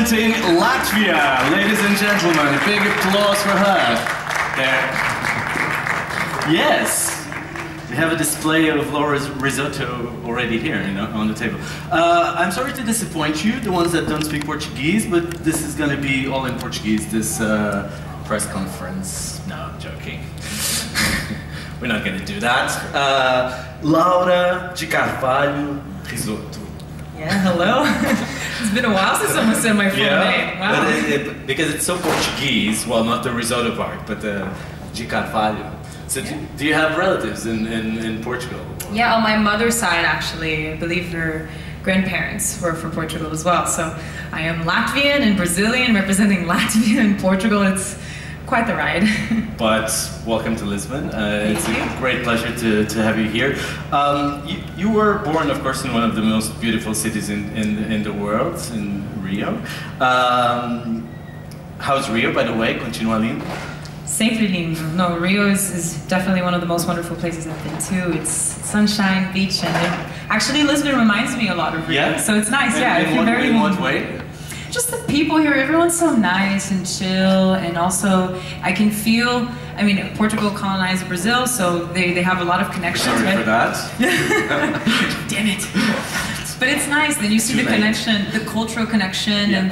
representing Latvia, ladies and gentlemen, big applause for her. There. Yes, we have a display of Laura's risotto already here, you know, on the table. I'm sorry to disappoint you, the ones that don't speak Portuguese, but this is going to be all in Portuguese, this press conference. No, I'm joking. We're not going to do that. Laura de Carvalho Rizzotto. Yeah, hello. It's been a while since someone said my full name. Wow. But because it's so Portuguese, well, not the risotto part, but the de Carvalho. So do you have relatives in Portugal? Yeah, on my mother's side, actually, I believe her grandparents were from Portugal as well. So I am Latvian and Brazilian, representing Latvia and Portugal. It's quite the ride. But welcome to Lisbon. It's a great pleasure to have you here. You were born, of course, in one of the most beautiful cities in the world, in Rio. How's Rio, by the way? Continua lindo? Sempre lindo. No, Rio is definitely one of the most wonderful places I've been to. It's sunshine, beach, and actually Lisbon reminds me a lot of Rio. Yeah? So it's nice, yeah. In what way? Just the people here, everyone's so nice and chill, and also I can feel, I mean, Portugal colonized Brazil, so they have a lot of connections. Sorry for that. Damn it. But it's nice, then you see the connection, the cultural connection, and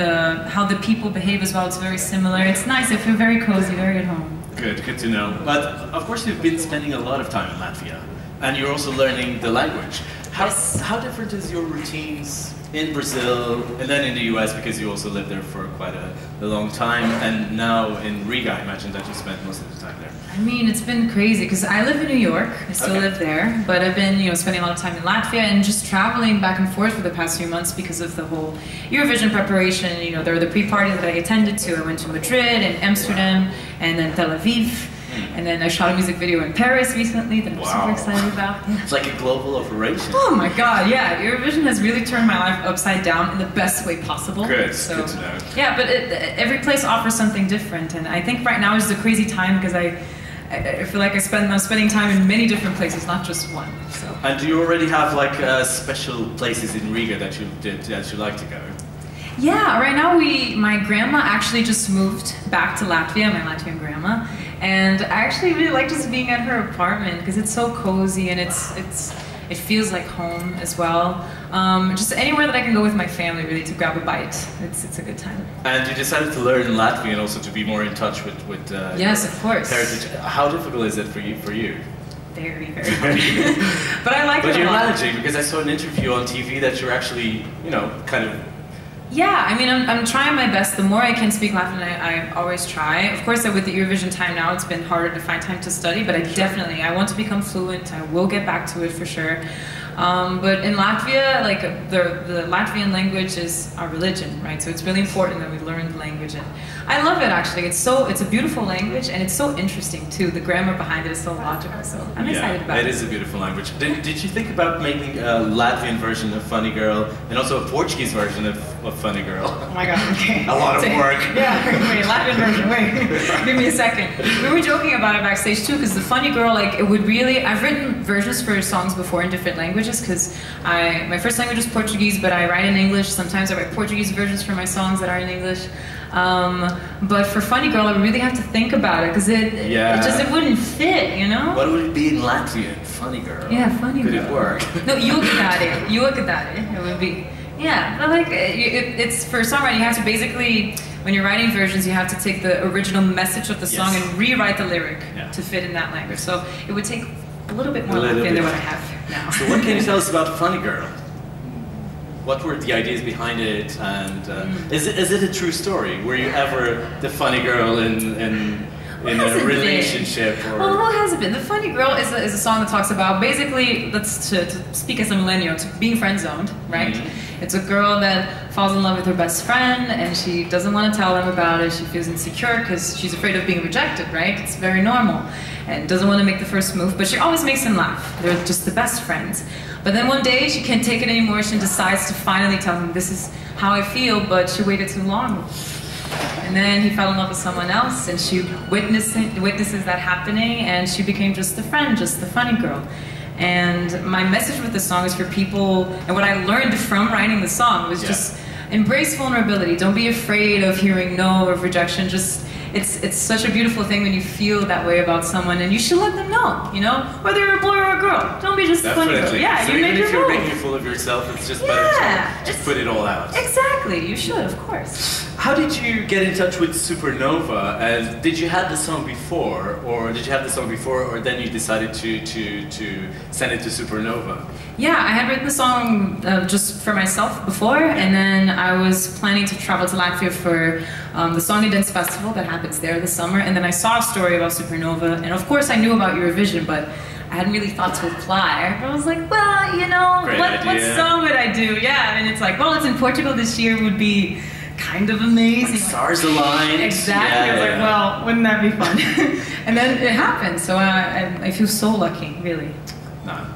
how the people behave as well. It's very similar. It's nice, I feel very cozy, very at home. Good to know. But of course you've been spending a lot of time in Latvia, and you're also learning the language. How different is your routines in Brazil and then in the US, because you also lived there for quite a long time, and now in Riga, I imagine that you spent most of the time there. I mean, it's been crazy because I live in New York. I still live there, but I've been, spending a lot of time in Latvia and just traveling back and forth for the past few months because of the whole Eurovision preparation. There were the pre-parties that I attended to. I went to Madrid and Amsterdam and then Tel Aviv. And then I shot a music video in Paris recently that I'm super excited about. Yeah. It's like a global operation. Oh my god, yeah. Eurovision has really turned my life upside down in the best way possible. Good, good to know. Yeah, but every place offers something different. And I think right now is a crazy time because I feel like I'm spending time in many different places, not just one. So. And do you already have like special places in Riga that you like to go? Yeah, right now my grandma actually just moved back to Latvia, my Latvian grandma, and I actually really like just being at her apartment because it's so cozy and it feels like home as well. Just anywhere that I can go with my family really to grab a bite. It's a good time. And you decided to learn Latvian also to be more in touch with yes, of course. heritage. How difficult is it for you? Very, very hard. But I like it a lot. But you're managing, because I saw an interview on TV that you're actually, kind of... Yeah, I mean, I'm trying my best. The more I can speak Latvian, I always try. Of course, with the Eurovision time now, it's been harder to find time to study, but I want to become fluent. I will get back to it for sure. But in Latvia, like the Latvian language is our religion, right? So it's really important that we learn the language, and I love it actually. It's a beautiful language, and it's so interesting too. The grammar behind it is so logical, so I'm excited about it. It is a beautiful language. Did you think about making a Latvian version of Funny Girl and also a Portuguese version of Funny Girl? Oh my god, okay. A lot of work. Yeah, wait, Latvian version, wait. Give me a second. We were joking about it backstage too, because the Funny Girl, like, it would really, I've written versions for songs before in different languages, because my first language is Portuguese, but I write in English. Sometimes I write Portuguese versions for my songs that are in English. But for Funny Girl, I really have to think about it, because it wouldn't fit, What would it be in Latvian? Funny Girl. Yeah, Funny Girl. Could it work? No, ESCKAZ.com. It would be. Yeah, but like, it's for songwriting, you have to basically, when you're writing versions, you have to take the original message of the song and rewrite the lyric to fit in that language. So it would take a little bit more Latvian than what I have now. So what can you tell us about Funny Girl? What were the ideas behind it, and is it a true story? Were you ever the funny girl in a relationship? Well, who hasn't been? The Funny Girl is a song that talks about, basically, to speak as a millennial, to being friend-zoned, right? It's a girl that falls in love with her best friend, and she doesn't want to tell them about it. She feels insecure because she's afraid of being rejected, right? It's very normal. And doesn't want to make the first move, but she always makes him laugh. They're just the best friends. But then one day, she can't take it anymore. She decides to finally tell him, this is how I feel, but she waited too long. And then he fell in love with someone else, and she witnesses that happening, and she became just the friend, just the funny girl. And my message with the song is for people, and what I learned from writing the song was just embrace vulnerability. Don't be afraid of hearing no or of rejection. Just it's such a beautiful thing when you feel that way about someone, and you should let them know, you know, whether you're a boy or a girl. Don't be just a funny girl. Yeah, so you make your move. Even if you're making a fool of yourself, it's just better to put it all out. Exactly, you should, of course. How did you get in touch with Supernova? And did you have the song before, or then you decided to send it to Supernova? Yeah, I had written the song just for myself before, and then I was planning to travel to Latvia for the Song and Dance Festival that happens there this summer, and then I saw a story about Supernova, and of course I knew about Eurovision, but I hadn't really thought to apply. I was like, well, you know, what song would I do? Yeah, and it's like, well, it's in Portugal this year, would be kind of amazing. Like stars aligned. Exactly. I was like, well, wouldn't that be fun? And then it happened, so I feel so lucky, really. No,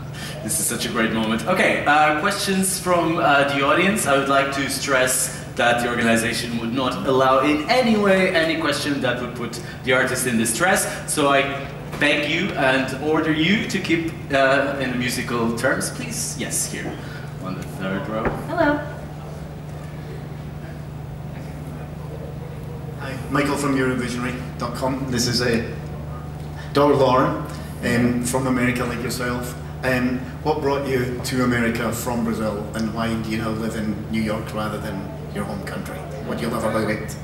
this is such a great moment. Okay, questions from the audience. I would like to stress that the organization would not allow in any way any question that would put the artist in distress. So I beg you and order you to keep in the musical terms, please. Yes, here on the third row. Hello. Hi, Michael from Eurovision.com. This is daughter Lauren from America, like yourself. What brought you to America from Brazil, and why do you now live in New York rather than your home country? What do you love about it?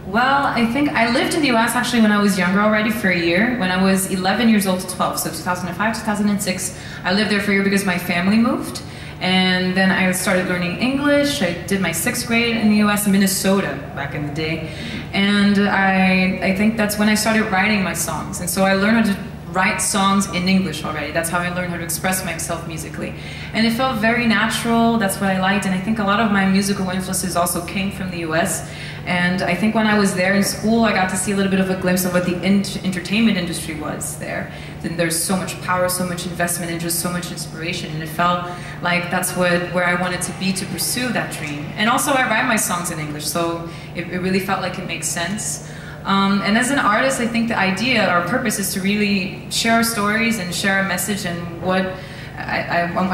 Well, I think I lived in the US actually when I was younger already for a year. When I was 11 years old to 12, so 2005, 2006, I lived there for a year because my family moved. And then I started learning English. I did my 6th grade in the US, in Minnesota, back in the day. And I think that's when I started writing my songs. And so I learned how to write songs in English already. That's how I learned how to express myself musically. And it felt very natural. That's what I liked. And I think a lot of my musical influences also came from the US. And I think when I was there in school, I got to see a little bit of a glimpse of what the entertainment industry was there. And there's so much power, so much investment, and just so much inspiration. And it felt like that's where I wanted to be, to pursue that dream. And also I write my songs in English, so it really felt like it makes sense. And as an artist, I think the idea, our purpose, is to really share our stories and share a message, and what I want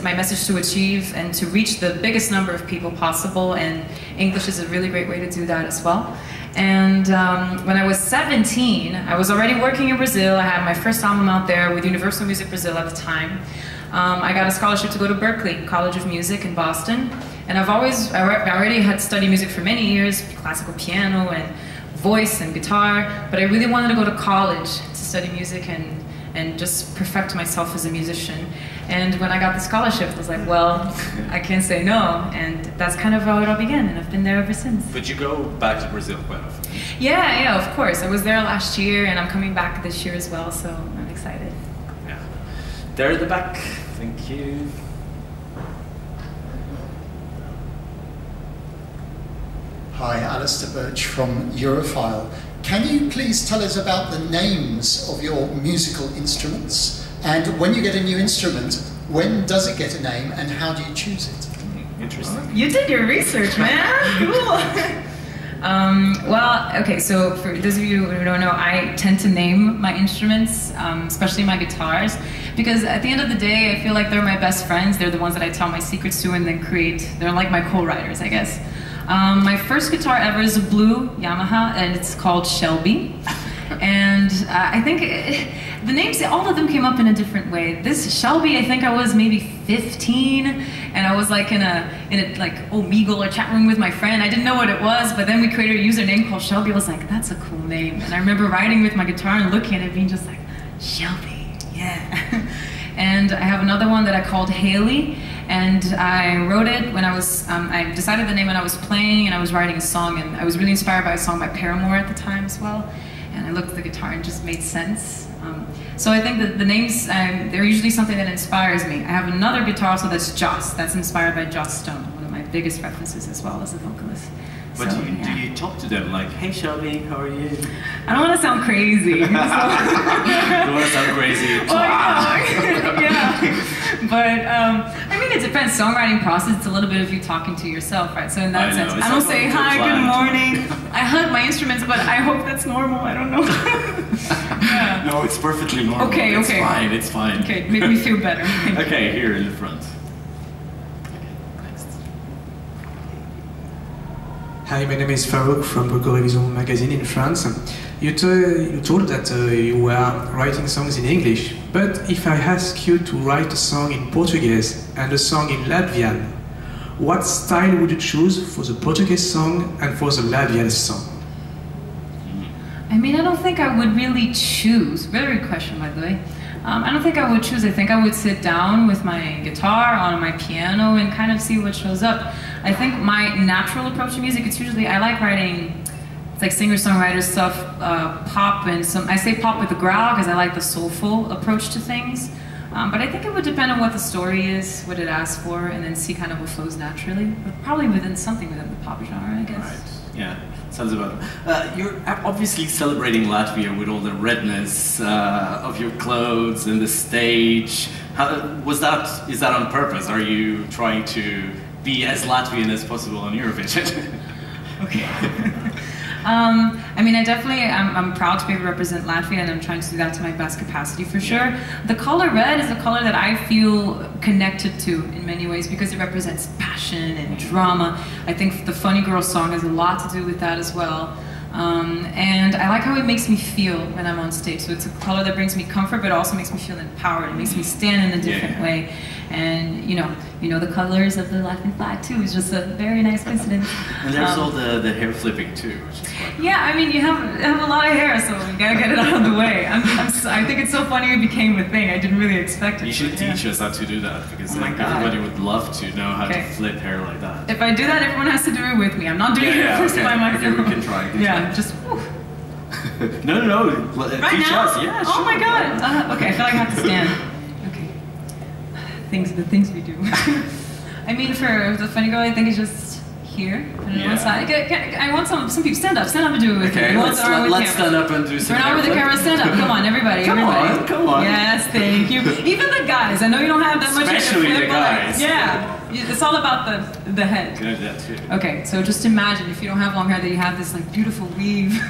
my message to achieve and to reach the biggest number of people possible, and English is a really great way to do that as well. And when I was 17, I was already working in Brazil. I had my first album out there with Universal Music Brazil at the time. I got a scholarship to go to Berklee College of Music in Boston, and I already had studied music for many years, classical piano and voice and guitar, but I really wanted to go to college to study music and just perfect myself as a musician. And when I got the scholarship, I was like, well, I can't say no, and that's kind of how it all began, and I've been there ever since. But you go back to Brazil quite often? Yeah, of course. I was there last year, and I'm coming back this year as well, so I'm excited. Yeah. There at the back, thank you. Hi, Alistair Birch from Europhile. Can you please tell us about the names of your musical instruments? And when you get a new instrument, when does it get a name and how do you choose it? Interesting. You did your research, man. Cool. Well, okay, so for those of you who don't know, I tend to name my instruments, especially my guitars, because at the end of the day, I feel like they're my best friends. They're the ones that I tell my secrets to and then create. They're like my co-writers, I guess. My first guitar ever is a blue Yamaha, and it's called Shelby. And I think the names, all of them came up in a different way. This Shelby, I think I was maybe 15, and I was like in a like Omegle or chat room with my friend. I didn't know what it was, but then we created a username called Shelby. I was like, that's a cool name. And I remember writing with my guitar and looking at it, being just like, Shelby, yeah. And I have another one that I called Haley. And I wrote it when I was, I decided the name when I was playing and I was writing a song, and I was really inspired by a song by Paramore at the time as well. And I looked at the guitar and it just made sense. So I think that the names, they're usually something that inspires me. I have another guitar also that's Joss, that's inspired by Joss Stone, one of my biggest references as well as a vocalist. But so, do you talk to them like, hey Shelby, how are you? I don't want to sound crazy. So. You don't want to sound crazy. Yeah. But I mean, it depends. Songwriting process, it's a little bit of you talking to yourself, right? So in that sense, I don't say hi, good morning. I hug my instruments, but I hope that's normal. I don't know. Yeah. No, it's perfectly normal. Okay. It's fine. It's fine. Okay, make me feel better. Okay, here in the front. Hi, my name is Farouk from Eurovision magazine in France. You told that you were writing songs in English, but if I ask you to write a song in Portuguese and a song in Latvian, what style would you choose for the Portuguese song and for the Latvian song? I mean, I don't think I would really choose. Very good question, by the way. I don't think I would choose. I think I would sit down with my guitar on my piano and kind of see what shows up. I think my natural approach to music, it's usually, I like writing, it's like singer-songwriter stuff, pop and some, I say pop with a growl because I like the soulful approach to things. But I think it would depend on what the story is, what it asks for, and then see kind of what flows naturally. But probably within something within the pop genre, I guess. Right. Yeah. Sounds about it. You're obviously celebrating Latvia with all the redness of your clothes and the stage. Is that on purpose? Are you trying to be as Latvian as possible on Eurovision? Okay. I mean, I'm proud to be able to represent Latvia, and I'm trying to do that to my best capacity for sure. The color red is a color that I feel connected to in many ways because it represents passion and drama. I think the Funny Girl song has a lot to do with that as well. And I like how it makes me feel when I'm on stage. So it's a color that brings me comfort, but also makes me feel empowered. It makes me stand in a different way. And you know the colors of the Latvian flag too. It's just a very nice coincidence. And there's all the hair flipping too, which is quite cool. Yeah, I mean you have a lot of hair, so we gotta get it out of the way. I think it's so funny it became a thing. I didn't really expect it. You should teach us how to do that because everybody would love to know how to flip hair like that. If I do that, everyone has to do it with me. I'm not doing it first by myself. Okay, we can try. Just. No. Right teach now? us. Yeah, oh my God. Okay, I feel like I have to stand. Okay. The things we do. I mean, for the Funny Girl, I think it's just here. Put it on one side. I want some people stand up and do it with me. Okay, let's stand up and do some. We're not with the camera. Stand up. Come on, everybody. Come on. Yes, thank you. Even the guys. I know you don't have that much. Especially the guys. Yeah. It's all about the head. Good, that too. Okay, so just imagine if you don't have long hair that you have this like beautiful weave.